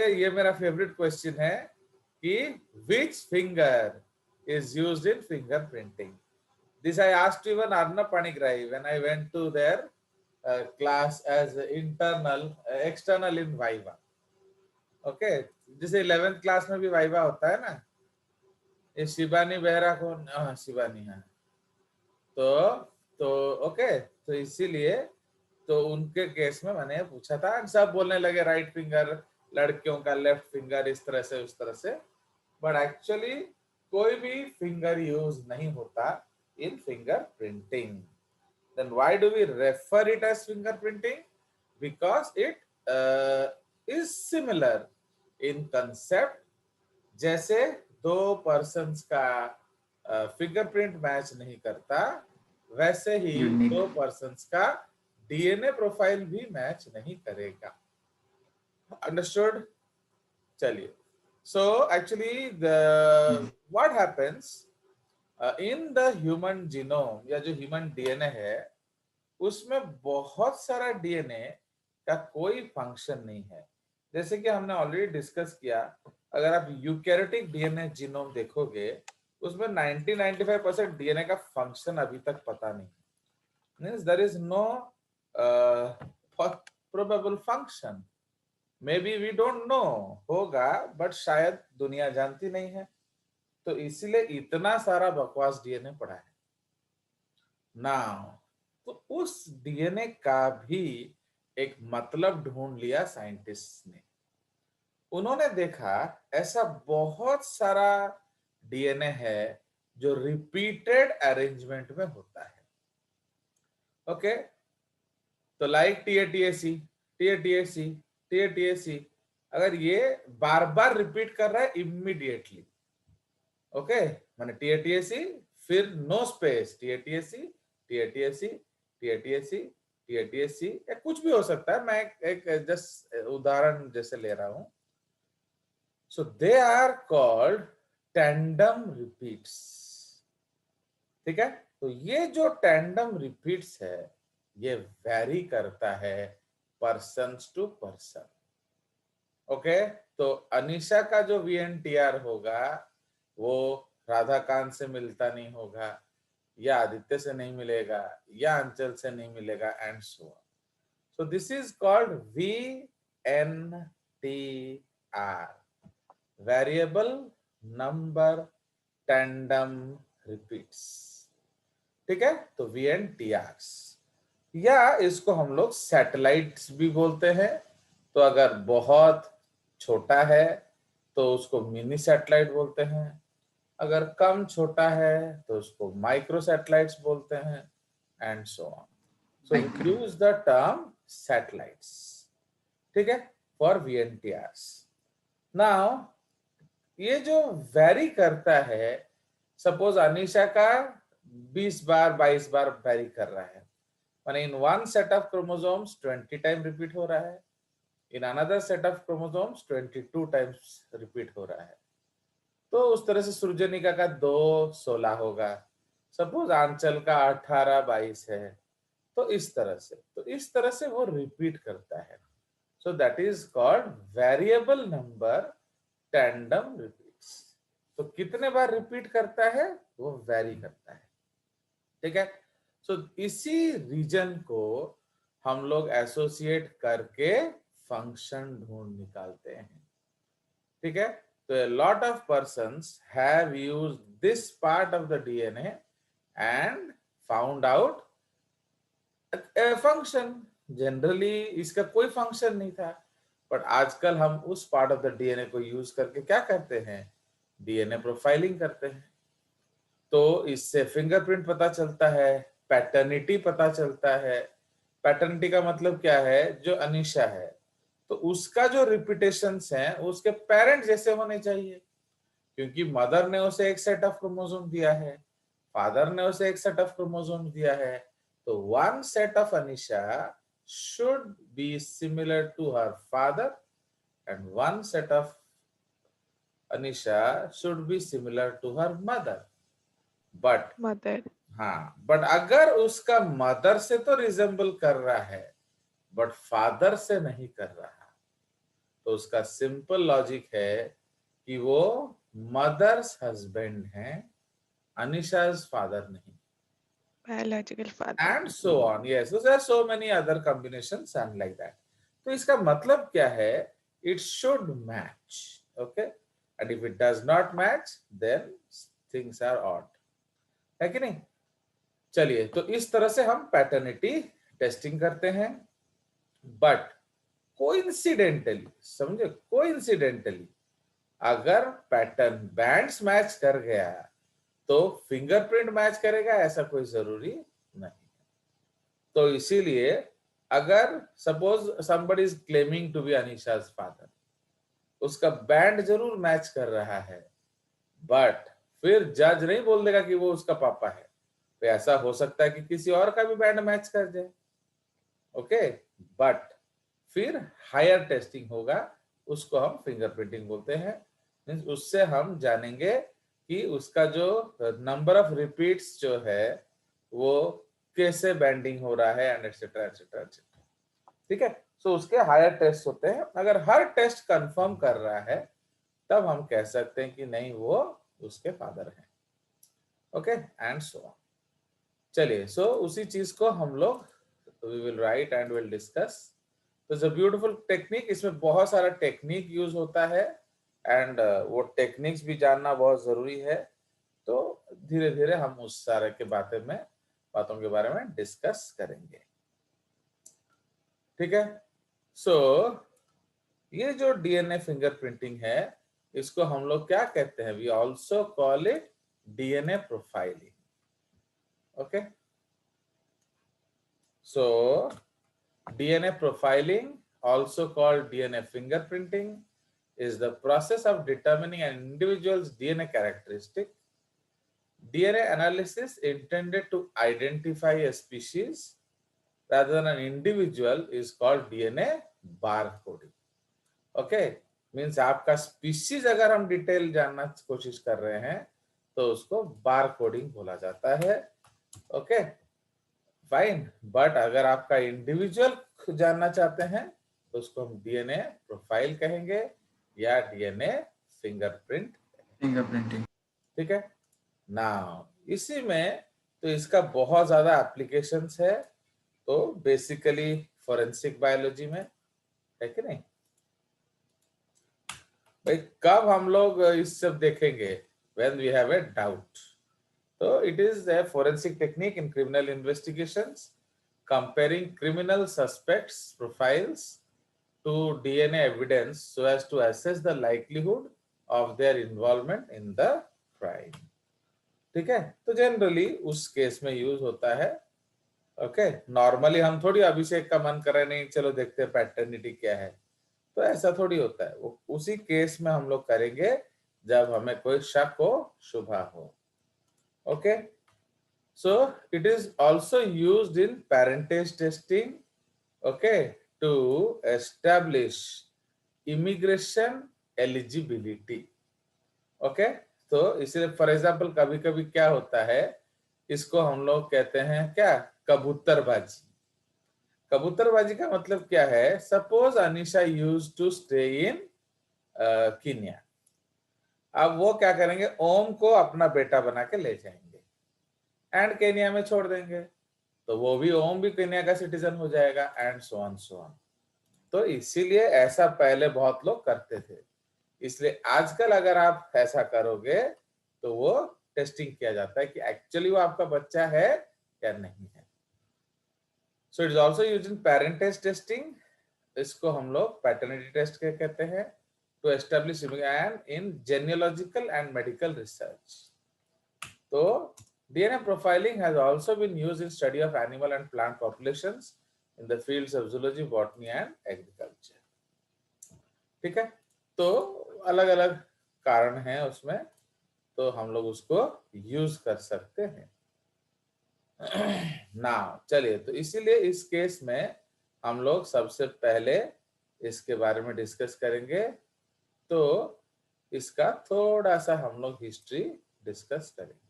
ये मेरा favourite question है कि which finger is used in fingerprinting. This I asked even Arnab Panigrahi when I went to their class as external in Viva. Okay, जैसे 11th class में भी viva होता है ना, ये शिबानी बेहरा कौन? शिबानी है। तो ओके, तो इसीलिए तो उनके केस में मैंने पूछा था, सब बोलने लगे राइट फिंगर, लड़कियों का लेफ्ट फिंगर, इस तरह से उस तरह से, बट एक्चुअली कोई भी फिंगर यूज नहीं होता in finger printing. Then why do we refer it as finger printing? Because it is similar in concept. जैसे दो पर्सन्स का फिंगरप्रिंट मैच नहीं करता, वैसे ही यूनिक दो पर्सन्स का डीएनए प्रोफाइल भी मैच नहीं करेगा. अंडरस्टूड? चलिए, so actually the what happens in the human genome, या जो ह्यूमन डीएनए है, उसमें बहुत सारा डीएनए का कोई फंक्शन नहीं है. जैसे कि हमने ऑलरेडी डिस्कस किया, अगर आप यूकैरियोटिक डीएनए जीनोम देखोगे, उसमें 90-95% डीएनए का फंक्शन अभी तक पता नहीं. Means there is no probable function. May be we don't know, होगा बट शायद दुनिया जानती नहीं है. तो इसीलिए इतना सारा बकवास डीएनए पड़ा है. नाउ तो उस डीएनए का भी एक मतलब ढूंढ लिया साइंटिस्ट ने. उन्होंने देखा ऐसा बहुत सारा डीएनए है जो रिपीटेड अरेंजमेंट में होता है. ओके, तो लाइक टीएटीएसी, टीएटीएसी, टीएटीएसी, अगर ये बार बार रिपीट कर रहा है इमीडिएटली, ओके, माने टीएटीएसी फिर नो स्पेस, टीएटीएसी, टीएटीएसी, टीएटीएसी, टीएटीएसी, या कुछ भी हो सकता है, मैं एक जस्ट उदाहरण जैसे ले रहा हूं. So they are called tandem repeats. ठीक है, तो ये जो टैंडम रिपीट्स है, ये वैरी करता है पर्सन टू पर्सन. ओके, तो अनीशा का जो वीएनटीआर होगा वो राधाकांत से मिलता नहीं होगा, या आदित्य से नहीं मिलेगा, या अंचल से नहीं मिलेगा, and so on. So this is called VNTR, variable number tandem repeats. ठीक है, तो VNTRs, या इसको हम लोग सैटेलाइट्स भी बोलते हैं. तो अगर बहुत छोटा है तो उसको मिनी सैटेलाइट बोलते हैं, अगर कम छोटा है तो उसको माइक्रो सैटेलाइट्स बोलते हैं, and so on. So we use the term satellites. ठीक है, फॉर VNTRs. नाउ ये जो वेरी करता है, सपोज अनीशा का 20 बार 22 बार वेरी कर रहा है, माने in one set of chromosomes 20 time repeat हो रहा है, in another set of chromosomes 22 times repeat हो रहा है. तो उस तरह से सृजनिका का 2 16 होगा, सपोज आंचल का 18 22 है, तो इस तरह से वो रिपीट करता है. सो that is called variable number tandem repeats. तो कितने बार रिपीट करता है वो वेरी करता है. ठीक है, सो इसी रीजन को हम लोग एसोसिएट करके फंक्शन ढूंढ निकालते हैं. ठीक है, तो a lot of persons have used this part of the DNA and found out a function. Generally इसका कोई फंक्शन नहीं था, बट आजकल हम उस पार्ट ऑफ द डीएनए को यूज करके क्या करते हैं, डीएनए प्रोफाइलिंग करते हैं. तो इससे फिंगरप्रिंट पता चलता है, पैटर्निटी पता चलता है. पैटर्निटी का मतलब क्या है, जो अनीशा है तो उसका जो रिपीटेशंस हैं उसके पेरेंट जैसे होने चाहिए, क्योंकि मदर ने उसे एक सेट ऑफ क्रोमोसोम दिया है, फादर ने उसे एक सेट ऑफ क्रोमोसोम दिया है. तो one set of Anisha should be similar to her father and one set of Anisha should be similar to her mother. But mother. हाँ, बट अगर उसका मदर से तो रिजेंबल कर रहा है बट फादर से नहीं कर रहा, तो उसका सिंपल लॉजिक है कि वो मदर्स हस्बैंड हैं, अनिशा's फादर नहीं। biological father. And so on. Yes, so there are so many other combinations and like that. तो इसका मतलब क्या है? It should match. Okay, and if it does not match, then things are odd. है कि नहीं? चलिए, तो इस तरह से हम पैटर्निटी टेस्टिंग करते हैं। बट कोइंसिडेंटली, समझे, कोइंसिडेंटली अगर पैटर्न बैंड्स मैच कर गया तो फिंगरप्रिंट मैच करेगा, ऐसा कोई जरूरी नहीं। तो इसीलिए अगर suppose somebody is claiming to be Anisha's father, उसका बैंड जरूर मैच कर रहा है, बट फिर जज नहीं बोल देगा कि वो उसका पापा है। तो ऐसा हो सकता है कि किसी और का भी बैंड मैच कर जाए। ओके, बट फिर हायर टेस्टिंग होगा, उसको हम फिंगरप्रिंटिंग बोलते हैं। मींस उससे हम जानेंगे कि उसका जो नंबर ऑफ रिपीट्स जो है वो कैसे बैंडिंग हो रहा है एंड एटसेट्रा एटसेट्रा एटसेट्रा। ठीक है, सो उसके हायर टेस्ट होते हैं। अगर हर टेस्ट कंफर्म कर रहा है तब हम कह सकते हैं कि नहीं, वो उसके फादर हैं। Okay, and so on. चलिए, सो उसी चीज को हम लोग we will write and will discuss. तो इट्स अ ब्यूटीफुल टेक्निक, इसमें बहुत सारा टेक्निक यूज होता है एंड वो टेक्निक्स भी जानना बहुत जरूरी है। तो धीरे धीरे हम उस सारे के बातों के बारे में डिस्कस करेंगे। ठीक है, सो ये जो डीएनए फिंगरप्रिंटिंग है, इसको हम लोग क्या कहते हैं? We also call it DNA profiling. Okay, so DNA profiling, also called DNA fingerprinting, is the process of determining an individual's DNA characteristic. DNA analysis intended to identify a species rather than an individual is called DNA barcoding. Okay, means आपका species अगर हम detail जानना कोशिश कर रहे हैं तो उसको बार कोडिंग बोला जाता है। Okay, fine. बट अगर आपका इंडिविजुअल जानना चाहते हैं तो उसको हम डीएनए प्रोफाइल कहेंगे या डीएनए फिंगरप्रिंट। फिंगरप्रिंटिंग। ठीक है ना, इसी में तो इसका बहुत ज्यादा एप्लीकेशंस है। तो बेसिकली फोरेंसिक बायोलॉजी में, है कि नहीं भाई? कब हम लोग इस सब देखेंगे? When we have a doubt. So it is a forensic technique in criminal investigations, comparing criminal suspects' profiles to DNA evidence so as to assess the likelihood of their involvement in the crime. ठीक है, तो generally उस case में use होता है। Okay, normally हम थोड़ी अभिषेक का मन कर रहे, नहीं चलो देखते हैं पैटर्निटी क्या है, तो ऐसा थोड़ी होता है। वो उसी केस में हम लोग करेंगे जब हमें कोई शक हो, शुभा हो। Okay, so it is also used in parentage testing, okay, to establish immigration eligibility. okay, तो इसलिए फॉर एग्जांपल कभी कभी क्या होता है, इसको हम लोग कहते हैं क्या, कबूतरबाजी। कबूतरबाजी का मतलब क्या है? Suppose Anisha use to stay in Kenya. अब वो क्या करेंगे, ओम को अपना बेटा बना के ले जाएंगे एंड केनिया में छोड़ देंगे, तो वो भी ओम भी केनिया का सिटीजन हो जाएगा and so on so on. तो इसीलिए ऐसा पहले बहुत लोग करते थे। इसलिए आजकल अगर आप ऐसा करोगे तो वो टेस्टिंग किया जाता है कि एक्चुअली वो आपका बच्चा है या नहीं है। So it is also used in parentage testing. इसको हम लोग पैटर्निटी टेस्ट कहते हैं, to establish and in genealogical and medical research. तो DNA profiling has also been used in study of animal and plant populations in the fields of zoology, botany and agriculture. ठीक है, तो अलग अलग कारण हैं उसमें, तो हम लोग उसको यूज कर सकते हैं ना। चलिए, तो इसीलिए इस केस में हम लोग सबसे पहले इसके बारे में डिस्कस करेंगे। तो इसका थोड़ा सा हम लोग हिस्ट्री डिस्कस करेंगे।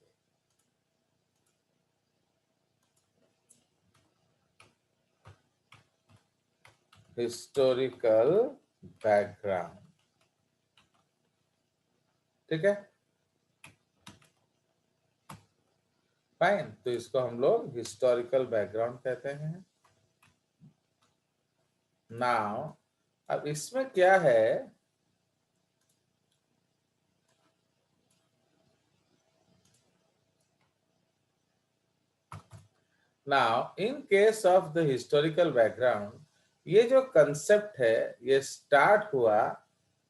Historical background. ठीक है, फाइन। तो इसको हम लोग हिस्टोरिकल बैकग्राउंड कहते हैं। नाउ अब इसमें क्या है, now in case of the historical background, ये जो कंसेप्ट है ये स्टार्ट हुआ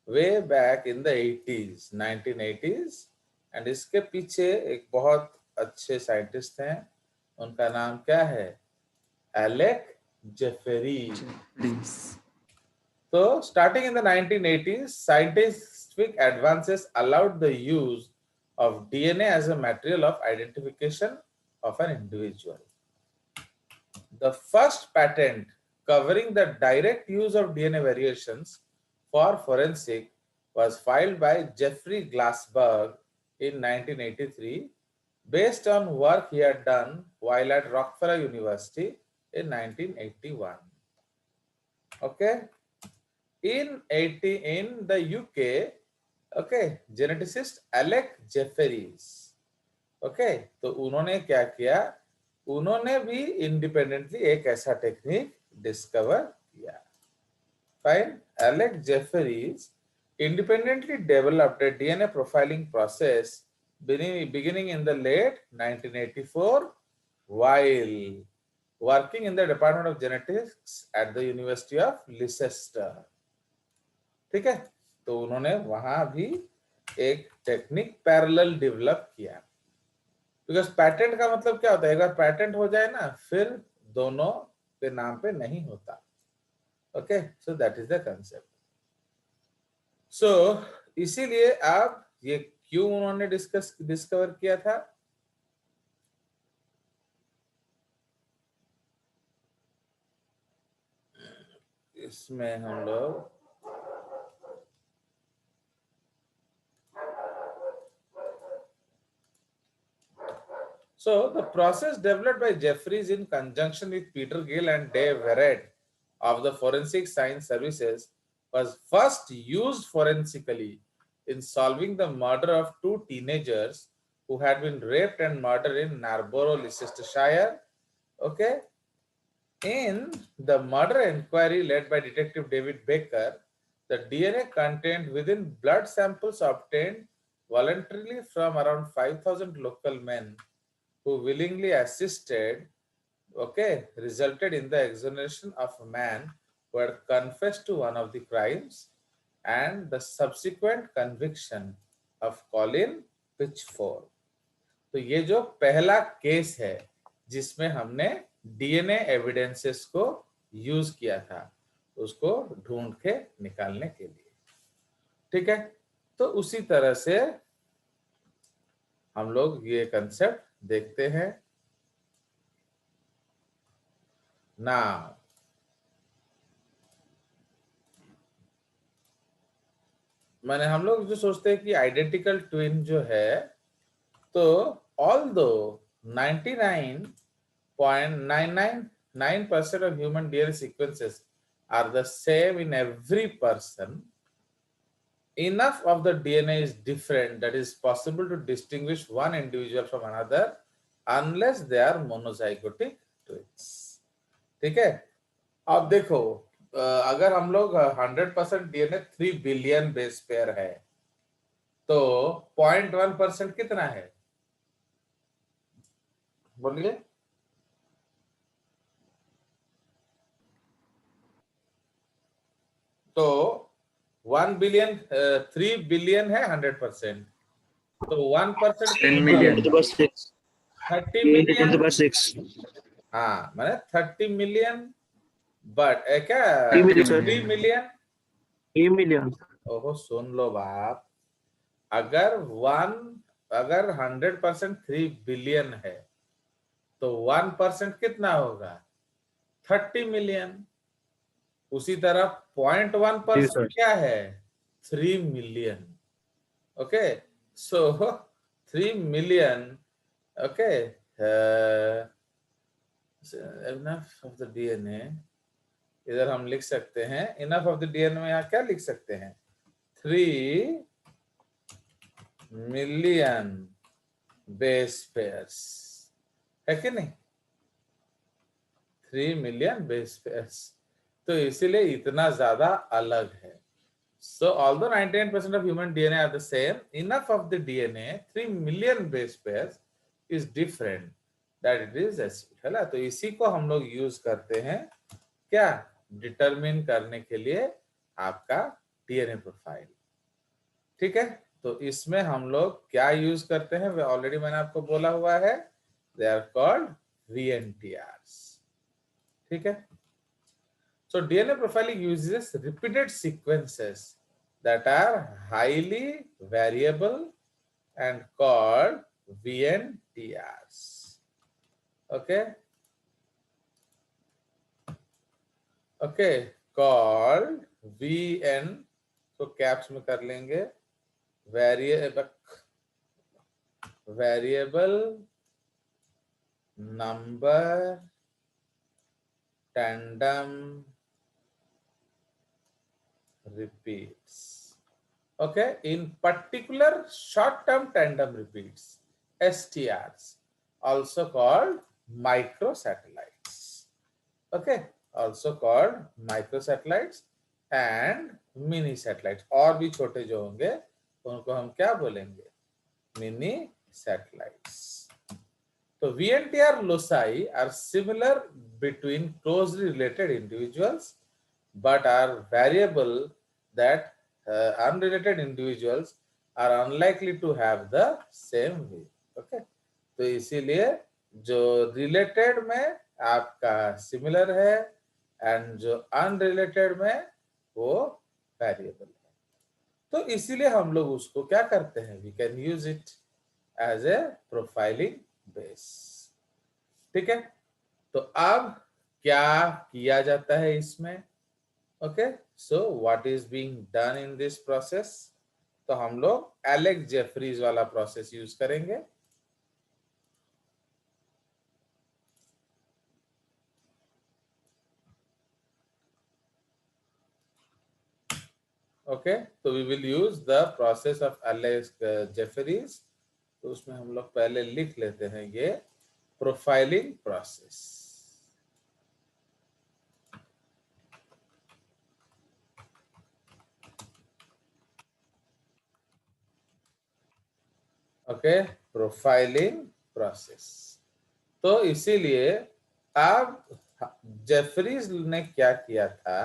way back in the 80s, 1980s। And इसके पीछे एक बहुत अच्छे साइंटिस्ट हैं, उनका नाम क्या है, Alec Jeffrey. So, starting in the 1980s, scientific advances allowed the use of DNA as a material of identification of an individual. The first patent covering the direct use of DNA variations for forensic was filed by Jeffrey Glassberg in 1983, based on work he had done while at Rockefeller University in 1981. Okay. In the UK, okay, geneticist Alec Jefferies, okay, तो उन्होंने क्या किया, उन्होंने भी independently एक ऐसा technique discover किया। Fine, Alec Jefferies independently developed a DNA profiling process beginning in the late 1984 while working in the Department of Genetics at the University of Leicester. ठीक है, तो उन्होंने वहां भी एक टेक्निक पैरेलल डेवलप किया। बिकॉज पैटेंट का मतलब क्या होता है, एक बार पैटेंट हो जाए ना फिर दोनों के नाम पे नहीं होता। Okay, so that is the concept. So इसीलिए आप ये क्यों उन्होंने डिस्कवर किया था, इसमें हम लोग So the process developed by Jefferies in conjunction with Peter Gill and Dave Verrett of the Forensic Science Services was first used forensically in solving the murder of two teenagers who had been raped and murdered in Narborough, Leicestershire. Okay. In the murder inquiry led by Detective David Baker, the DNA contained within blood samples obtained voluntarily from around 5,000 local men who willingly assisted, okay, resulted in the exoneration of a man who had confessed to one of the crimes and the subsequent conviction of Colin Pitchford. तो ये जो पहला case है जिसमें हमने DNA evidences को use किया था उसको ढूंढ के निकालने के लिए। ठीक है, तो उसी तरह से हम लोग ये कंसेप्ट देखते हैं। ना मैंने हम लोग जो सोचते हैं कि आइडेंटिकल ट्विन जो है, तो although 99.999% of human DNA sequences are the same in every person, enough of the DNA is different that is possible to distinguish one individual from another unless they are monozygotic twins. ठीक है, अब देखो अगर हम लोग 100% DNA 3 billion base pair है तो 0.1% कितना है, बोलिए। तो 1 बिलियन 3 बिलियन है 100%, तो 1% 10 कितना million. होगा, 30 मिलियन। 6. हाँ मैंने 30 मिलियन, बट क्या 3 million, sir. 3 मिलियन। 3 million. ओहो सुन लो बाप, अगर 100% 3 बिलियन है तो 1% कितना होगा, 30 मिलियन। उसी तरह 0.1% क्या है, 3 million. Okay, so 3 million, okay, enough of the DNA इधर हम लिख सकते हैं इनफ ऑफ द डीएनए में यहाँ क्या लिख सकते हैं 3 मिलियन बेस पेयर्स है कि नहीं 3 मिलियन बेस पेयर्स तो इसीलिए इतना ज्यादा अलग है So although 99% of human DNA are the same, enough of the DNA 3 million base pairs is different that it is acid है ना तो इसी को हम लोग यूज करते हैं क्या डिटरमिन करने के लिए आपका डीएनए प्रोफाइल ठीक है तो इसमें हम लोग क्या यूज करते हैं वे ऑलरेडी मैंने आपको बोला हुआ है दे आर कॉल्ड VNTRs ठीक है So DNA profiling uses repeated sequences that are highly variable and called VNTRs. Okay? Okay, called VN. So caps में कर लेंगे variable number tandem repeats okay in particular short term tandem repeats STRs also called microsatellites okay also called microsatellites and mini satellites और भी छोटे जो होंगे उनको हम क्या बोलेंगे mini satellites so VNTR loci are similar between closely related individuals but are variable that unrelated individuals are unlikely to have the same weight. Okay? तो इसीलिए जो related में आपका similar है and जो unrelated में वो variable है. तो इसीलिए हम लोग उसको क्या करते हैं? We can use it as a profiling base. ठीक है? तो अब क्या किया जाता है इसमें? Okay, so what is being done in this process? तो हम लोग एलेक्स जेफरीज वाला प्रोसेस यूज करेंगे ओके तो we will use the process of Alex Jeffreys तो उसमें हम लोग पहले लिख लेते हैं ये profiling process okay profiling process तो इसीलिए अब जेफरीज ने क्या किया था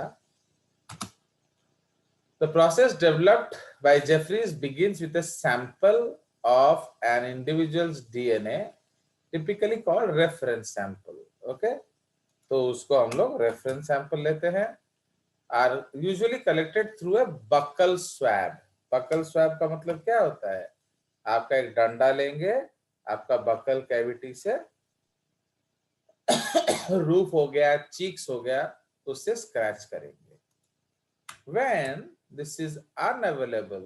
The process developed by Jeffries begins with a sample of an individual's DNA, typically called reference sample. Okay, तो उसको हम लोग reference sample लेते हैं, are usually collected through a buccal swab. Buccal swab का मतलब क्या होता है? आपका एक डंडा लेंगे, आपका बकल कैविटी से रूफ हो गया, चीक्स हो गया, उससे स्क्रैच करेंगे. When this is unavailable,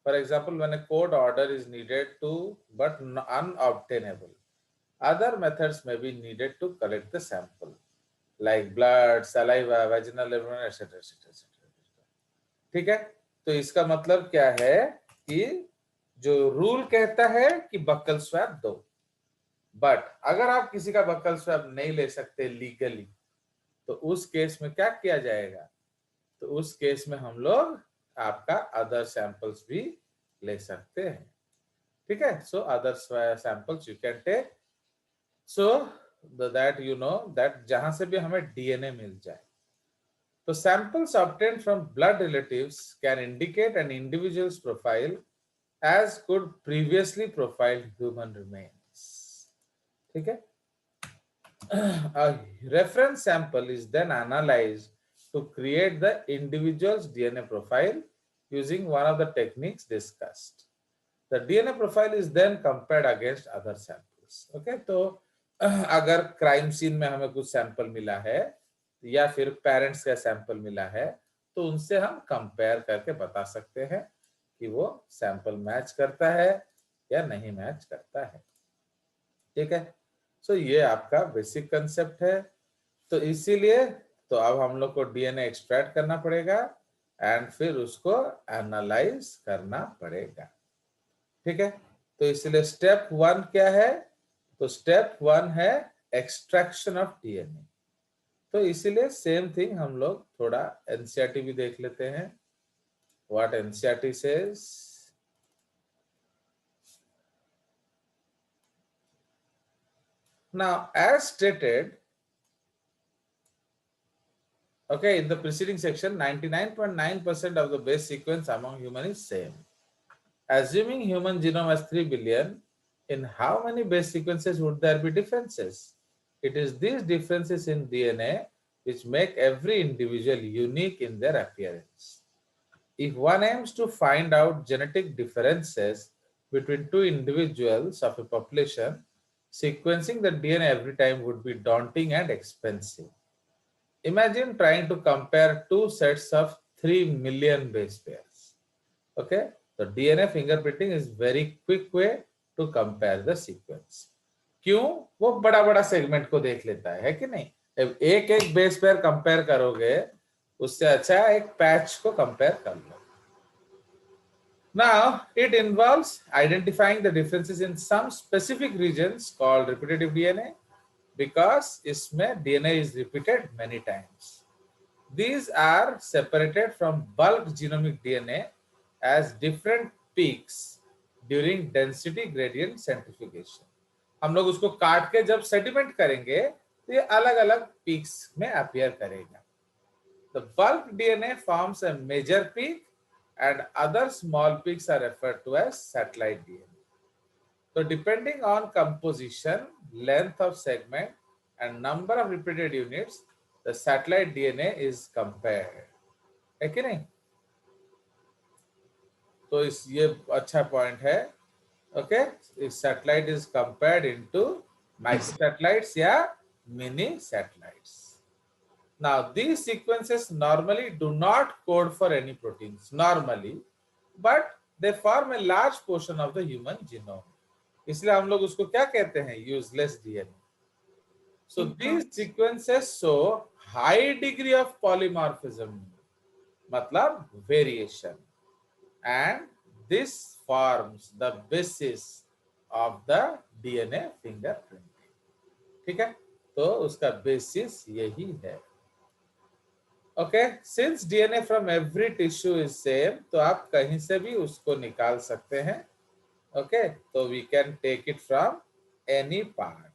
for example when a court order is needed to but unobtainable, other methods may be needed to collect the sample like blood, saliva, vaginal lumen, etc. ठीक है तो इसका मतलब क्या है कि जो रूल कहता है कि बक्कल स्वैब दो बट अगर आप किसी का बक्कल स्वैब नहीं ले सकते लीगली तो उस केस में क्या किया जाएगा तो उस केस में हम लोग आपका अदर सैंपल्स भी ले सकते हैं ठीक है so other samples you can take so that you know that जहां से भी हमें डीएनए मिल जाए तो samples obtained from blood relatives can indicate an individual's profile as could previously profiled human remains ठीक है a reference sample is then analyzed to create the individual's DNA profile using one of the techniques discussed. The DNA profile is then compared against other samples. Okay, तो अगर crime scene में हमें कुछ sample मिला है या फिर parents का सैंपल मिला है तो उनसे हम कंपेयर करके बता सकते हैं कि वो सैंपल मैच करता है या नहीं मैच करता है ठीक है सो ये आपका बेसिक कंसेप्ट है तो इसीलिए तो अब हम लोग को डीएनए एक्सट्रैक्ट करना पड़ेगा एंड फिर उसको एनालाइज करना पड़ेगा। ठीक है, तो इसलिए स्टेप 1 क्या है? तो स्टेप 1 है एक्सट्रैक्शन ऑफ डीएनए। तो इसीलिए सेम थिंग हम लोग थोड़ा एनसीईआरटी भी देख लेते हैं, what NCERT says. Now, as stated, okay, in the preceding section, 99.9% of the base sequence among human is same. Assuming human genome has 3 billion, in how many base sequences would there be differences? It is these differences in DNA which make every individual unique in their appearance. If one aims to find out genetic differences between two individuals of a population, sequencing the DNA every time would be daunting and expensive. Imagine trying to compare two sets of 3 million base pairs. Okay, the DNA fingerprinting is very quick way to compare the sequence. क्यों? वो बड़ा बड़ा segment को देख लेता है कि नहीं? एक एक बेस पेयर कंपेयर करोगे, उससे अच्छा एक पैच को कंपेयर कर लो। Now, it involves identifying the differences in some specific regions called repetitive DNA because इसमें DNA is repeated many times. These are separated from bulk genomic DNA as different peaks during density gradient centrifugation. हम लोग उसको काट के जब sediment करेंगे तो ये अलग अलग पीक्स में अपीयर करेगा। The bulk DNA forms a major peak and other small peaks are referred to as satellite DNA. So depending on composition, length of segment and number of repeated units, the satellite DNA is compared. है कि नहीं? तो इस ये अच्छा point है। Okay, satellite is compared into micro satellites या mini satellites. Now, these sequences normally do not code for any proteins, normally, but they form a large portion of the human genome. इसलिए हम लोग उसको क्या कहते हैं? Useless DNA. So these sequences show high degree of polymorphism, मतलब variation, and this forms the basis of the DNA fingerprinting. ठीक है, तो उसका बेसिस यही है। Okay, since DNA from every tissue is same, तो आप कहीं से भी उसको निकाल सकते हैं। ओके, तो we can take it from any part.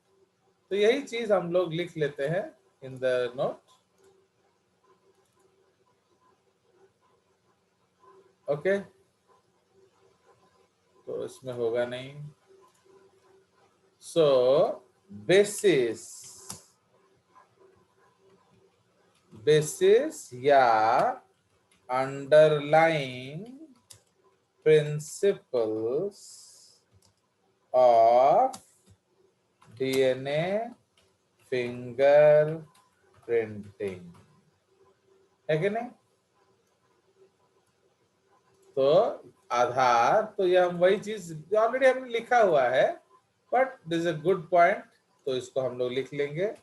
तो यही चीज हम लोग लिख लेते हैं इन द नोट। ओके, तो इसमें होगा नहीं। सो बेसिस या underlying principles of DNA fingerprinting है कि नहीं? तो आधार, तो ये हम वही चीज ऑलरेडी हमने लिखा हुआ है, but this a good point, तो इसको हम लोग लिख लेंगे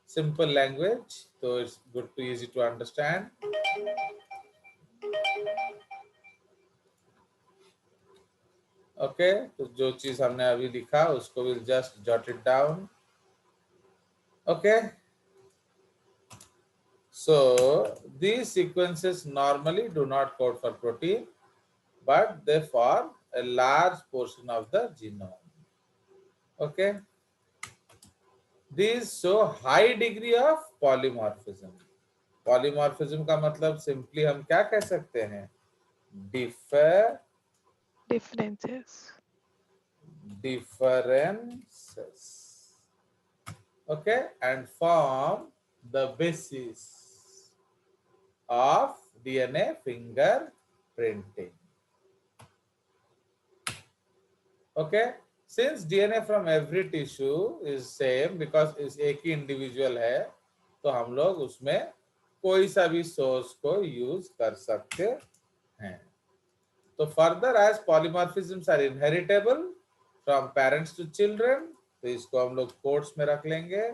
सिंपल लैंग्वेज, तो it's good to easy to understand. Okay, तो जो चीज हमने अभी लिखा उसको will just jot it down. Okay, so these sequences normally do not code for protein, but they form a large portion of the genome. Okay, these show high degree of polymorphism. Polymorphism का मतलब simply हम क्या कह सकते हैं? differences. Okay, and form the basis of DNA fingerprinting. Okay, since DNA from every tissue is same because इस एक ही individual है, तो हम लोग उसमें कोई सा भी सोर्स को यूज कर सकते हैं। तो further as polymorphisms are inheritable from parents to children, तो इसको हम लोग कोट्स में रख लेंगे।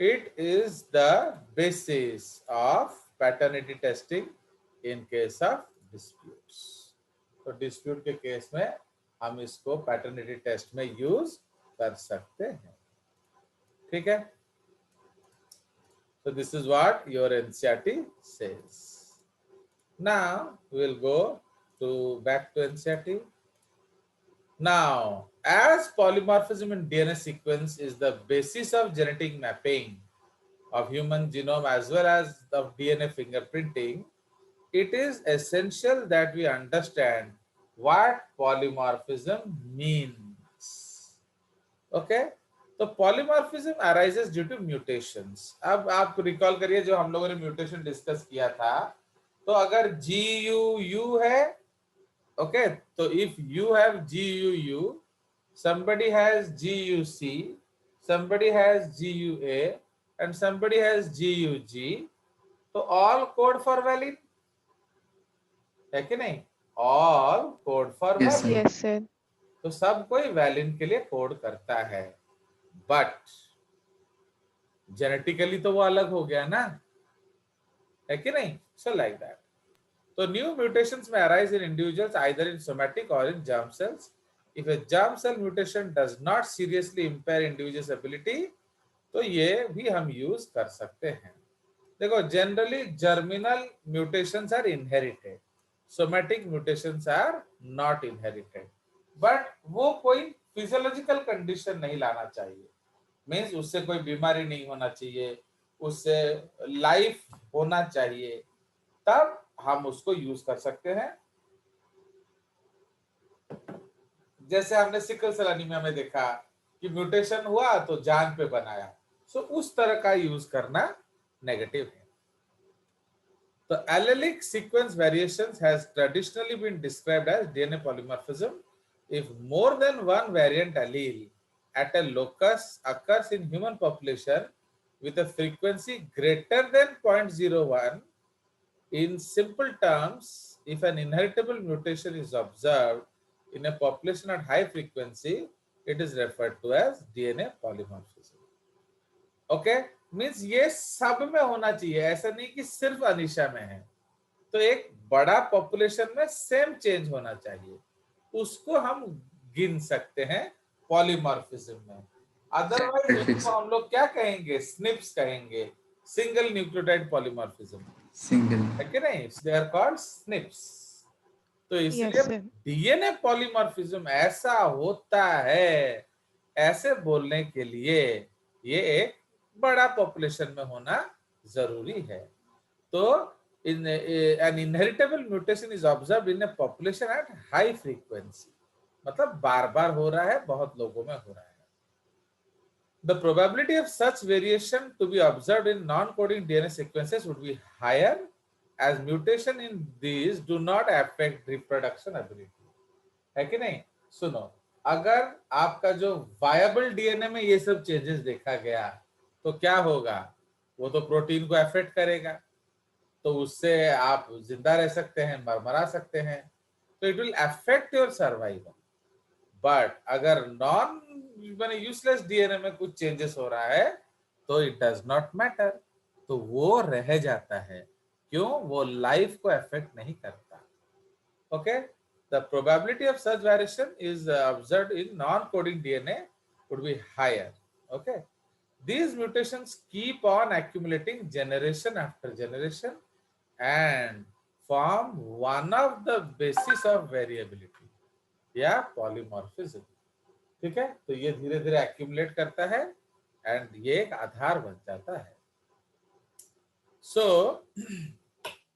It is the basis of paternity testing in case of disputes. तो dispute के केस में हम इसको paternity test में यूज कर सकते हैं. ठीक है? So this is what your NCERT says. Now we will go to back to NCERT. Now, as polymorphism in DNA sequence is the basis of genetic mapping of human genome as well as of DNA fingerprinting, it is essential that we understand what polymorphism means. Okay? तो polymorphism arises due to mutations. अब आप recall करिए जो हम लोगों ने mutation discuss किया था. तो अगर GUU है, ओके, तो if you have GUU, somebody has GUC, somebody has GUA and somebody has GUG, तो ऑल कोड फॉर वैलिन है कि नहीं? All code for Yes, valine. Yes, sir. तो सब कोई वैलिन के लिए कोड करता है, बट जेनेटिकली तो वो अलग हो गया ना, है कि नहीं? So like that. तो न्यू म्यूटेशंस में arise in individuals either in somatic और in germ cells. If a germ cell mutation does not seriously impair individuals ability, तो ये भी हम यूज कर सकते हैं. देखो, generally germinal mutations are inherited, somatic mutations are not inherited, but वो कोई फिजियोलॉजिकल कंडीशन नहीं लाना चाहिए. मीन्स उससे कोई बीमारी नहीं होना चाहिए, उससे लाइफ होना चाहिए, तब हम उसको यूज कर सकते हैं. जैसे हमने सिकल सेल एनीमिया में देखा कि म्यूटेशन हुआ तो जान पे बनाया, सो उस तरह का यूज करना नेगेटिव है. तो allelic sequence variations has traditionally been described as DNA polymorphism if more than one variant allele at a locus occurs in human population with a frequency greater than 0.01. In simple terms, if an inheritable mutation is observed in a population at high frequency, it is referred to as DNA polymorphism. Okay? Means ये सब में होना चाहिए, ऐसा नहीं कि सिर्फ अनीशा में है. तो एक बड़ा पॉपुलेशन में सेम चेंज होना चाहिए, उसको हम गिन सकते हैं पॉलीमॉर्फिज्म में. अदरवाइज उसको हम लोग क्या कहेंगे? स्निप्स कहेंगे, सिंगल न्यूक्लियोटाइड पॉलीमॉर्फिज्म. single. है कि नहीं? They are called SNPs. तो इसलिए Yes, sir. डीएनए पॉलीमॉर्फिज्म ऐसा होता है, ऐसे बोलने के लिए ये एक बड़ा पॉपुलेशन में होना जरूरी है. तो in an inheritable mutation is observed in A population at high frequency, मतलब बार बार हो रहा है, बहुत लोगों में हो रहा है. The probability of such variation to be observed in non-coding DNA sequences would be higher as mutation in these do not affect reproduction ability. है कि नहीं? सुनो, अगर आपका जो वायबल डीएनए में ये सब चेंजेस देखा गया तो क्या होगा? वो तो प्रोटीन को अफेक्ट करेगा, तो उससे आप जिंदा रह सकते हैं, मरमरा सकते हैं, तो it will affect your survival. But अगर नॉन माने यूजलेस डीएनए में कुछ चेंजेस हो रहा है तो इट डज नॉट मैटर, तो वो रह जाता है. क्यों? वो लाइफ को अफेक्ट नहीं करता. Okay, the probability of such variation is observed in non coding DNA would be higher. Okay, these mutations keep on accumulating generation after generation and form one of the basis of variability या polymorphism. ठीक है? तो ये धीरे धीरे accumulate करता है and ये एक आधार बन जाता है. So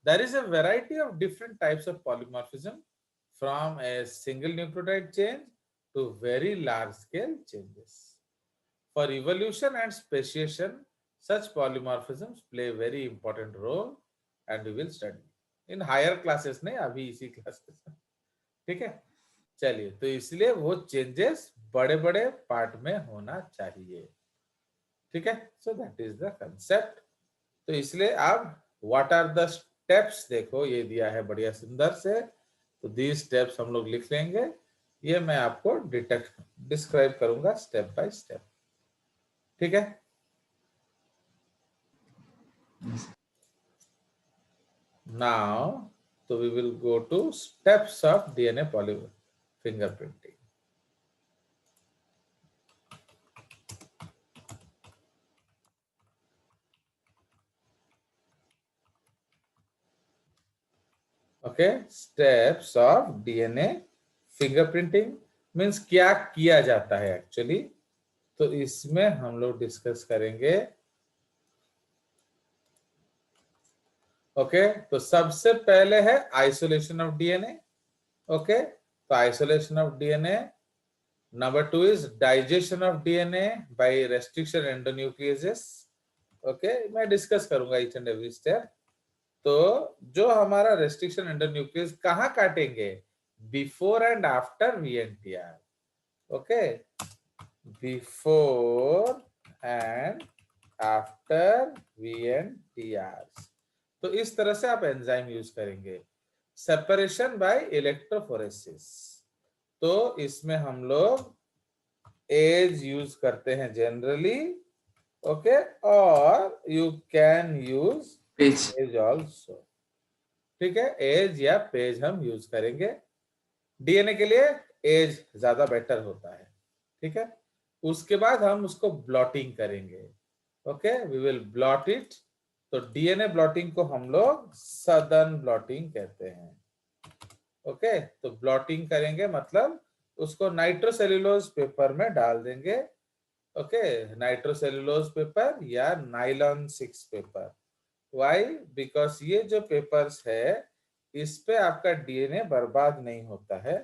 there is a variety of different types of polymorphism from a single nucleotide change to very large scale changes. For evolution and speciation, such polymorphisms play a very important role and we will study in higher classes नहीं, अभी इसी classes में. ठीक है? चलिए, तो इसलिए वो चेंजेस बड़े बड़े पार्ट में होना चाहिए. ठीक है? सो दैट इज द कंसेप्ट. तो इसलिए अब व्हाट आर द स्टेप्स देखो, ये दिया है बढ़िया सुंदर से. तो दीज स्टेप्स हम लोग लिख लेंगे, ये मैं आपको डिस्क्राइब करूंगा स्टेप बाय स्टेप. ठीक है? Now, so we will go to steps of DNA fingerprinting. Okay, steps of DNA fingerprinting means क्या किया जाता है एक्चुअली, तो इसमें हम लोग डिस्कस करेंगे. ओके, तो सबसे पहले है आइसोलेशन ऑफ डीएनए. ओके, तो isolation of DNA. Number 2 is digestion of DNA by restriction endonucleases. Okay, मैं डिस्कस करूंगा ईच एंड एवरी स्टेप. तो जो हमारा रेस्ट्रिक्शन एंडोन्यूक्लियस कहाँ काटेंगे? Before and after VNTR. Okay, before and after VNTR. तो इस तरह से आप एंजाइम यूज करेंगे. सेपरेशन बाय इलेक्ट्रोफोरेसिस, तो इसमें हम लोग एज यूज करते हैं जनरली. ओके, और you can use page also. ठीक है, एज या पेज हम यूज करेंगे. डीएनए के लिए एज ज्यादा बेटर होता है. ठीक है, उसके बाद हम उसको ब्लॉटिंग करेंगे. Okay, we will blot it. तो डीएनए ब्लॉटिंग को हम लोग सदर्न ब्लॉटिंग कहते हैं. ओके, तो ब्लॉटिंग करेंगे मतलब उसको नाइट्रोसेल्यूलोज पेपर में डाल देंगे. ओके, नाइट्रोसेल्यूलोज पेपर या नाइलॉन 6 पेपर. व्हाई? बिकॉज ये जो पेपर्स है इस पे आपका डीएनए बर्बाद नहीं होता है.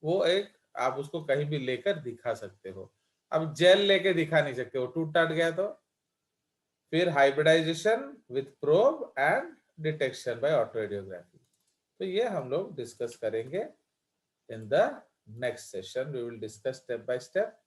वो एक आप उसको कहीं भी लेकर दिखा सकते हो. अब जेल लेके दिखा नहीं सकते हो, टूट टाट गया तो. फिर hybridisation with probe and detection by autoradiography. तो ये हम लोग डिस्कस करेंगे in the next session. We will discuss step by step.